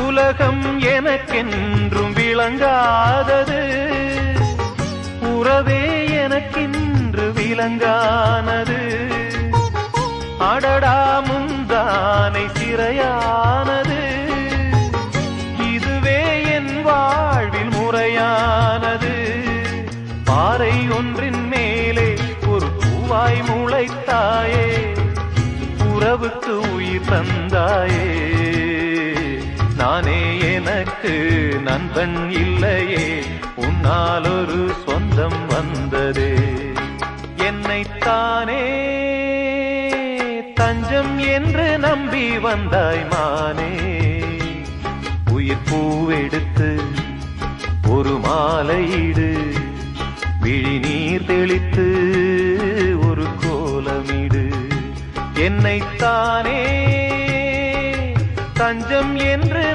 உலகம் எனக்கென்றும் விளங்காதது, உறவே எனக்கென்று விளங்கானது. அடடா முந்தானை சிறையானது, இதுவே என் வாழ்வில் முறையானது. பாறை ஒன்றின் மேலே ஒரு பூவாய் முளைத்தாயே, உறவுக்கு உயிர் தந்தாயே. நானே எனக்கு நண்பன் இல்லையே, உன்னால் ஒரு சொந்தம் வந்ததே. என்னைத்தானே தஞ்சம் என்று நம்பி வந்தாய் மானே. உயிர் பூவெடுத்து ஒரு மாலையிடு, விழி நீர் தெளித்து ஒரு கோலமிடு. என்னைத்தானே தஞ்சம் என்று